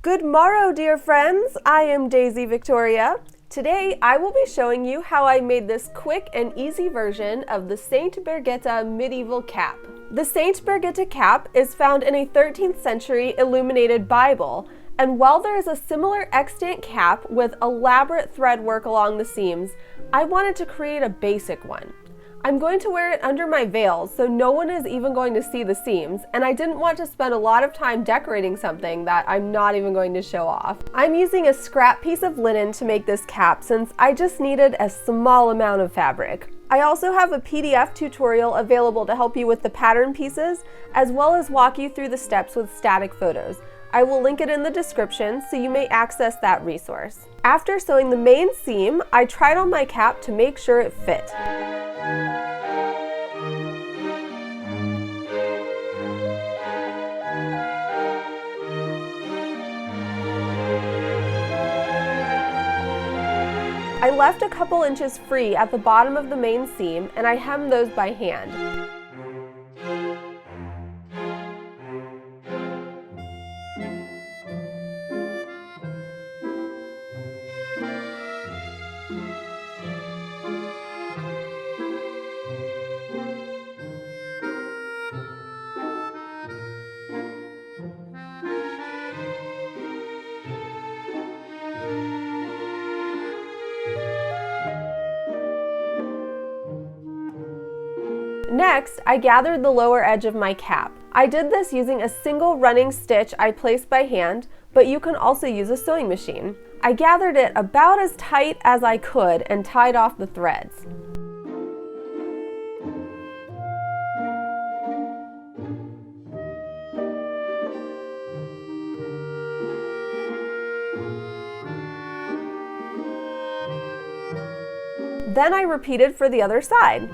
Good morrow, dear friends. I am Daisy Victoria. Today, I will be showing you how I made this quick and easy version of the Saint Birgitta medieval cap. The Saint Birgitta cap is found in a 13th century illuminated Bible, and while there is a similar extant cap with elaborate thread work along the seams, I wanted to create a basic one. I'm going to wear it under my veil, so no one is even going to see the seams, and I didn't want to spend a lot of time decorating something that I'm not even going to show off. I'm using a scrap piece of linen to make this cap since I just needed a small amount of fabric. I also have a PDF tutorial available to help you with the pattern pieces, as well as walk you through the steps with static photos. I will link it in the description so you may access that resource. After sewing the main seam, I tried on my cap to make sure it fit. I left a couple inches free at the bottom of the main seam, and I hemmed those by hand. Next, I gathered the lower edge of my cap. I did this using a single running stitch I placed by hand, but you can also use a sewing machine. I gathered it about as tight as I could and tied off the threads. Then I repeated for the other side.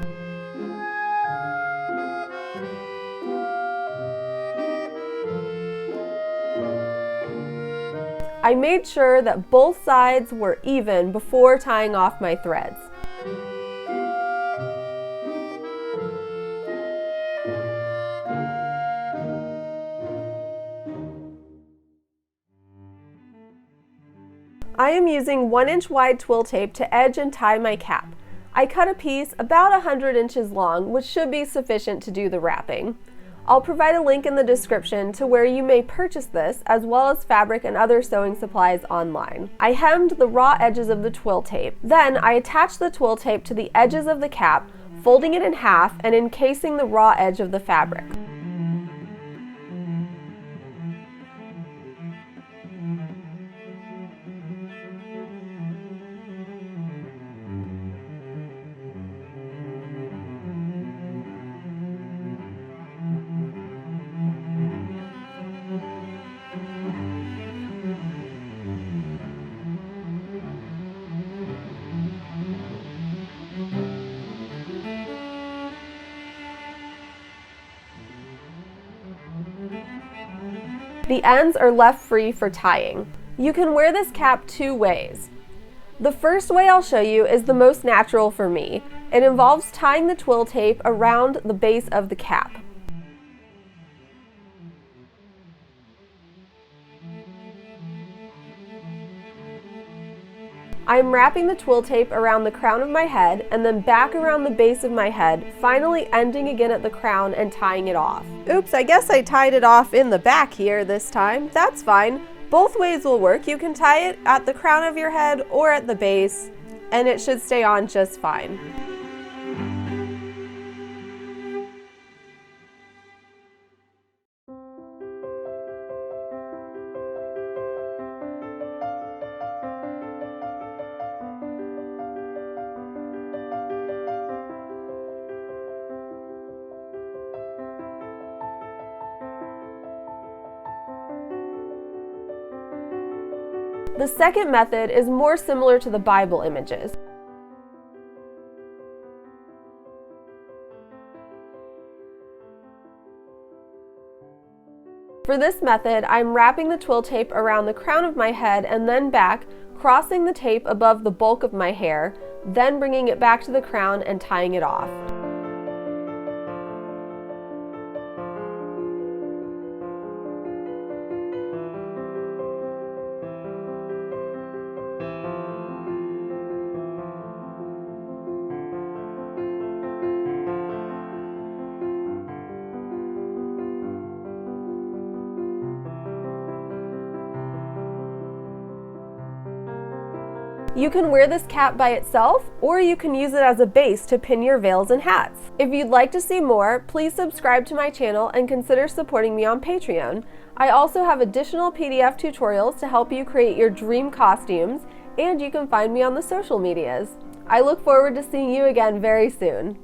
I made sure that both sides were even before tying off my threads. I am using 1-inch wide twill tape to edge and tie my cap. I cut a piece about 100 inches long, which should be sufficient to do the wrapping. I'll provide a link in the description to where you may purchase this, as well as fabric and other sewing supplies online. I hemmed the raw edges of the twill tape. Then I attached the twill tape to the edges of the cap, folding it in half and encasing the raw edge of the fabric. The ends are left free for tying. You can wear this cap two ways. The first way I'll show you is the most natural for me. It involves tying the twill tape around the base of the cap. I'm wrapping the twill tape around the crown of my head and then back around the base of my head, finally ending again at the crown and tying it off. Oops, I guess I tied it off in the back here this time. That's fine. Both ways will work. You can tie it at the crown of your head or at the base, and it should stay on just fine. The second method is more similar to the Bible images. For this method, I'm wrapping the twill tape around the crown of my head and then back, crossing the tape above the bulk of my hair, then bringing it back to the crown and tying it off. You can wear this cap by itself, or you can use it as a base to pin your veils and hats. If you'd like to see more, please subscribe to my channel and consider supporting me on Patreon. I also have additional PDF tutorials to help you create your dream costumes, and you can find me on the social medias. I look forward to seeing you again very soon.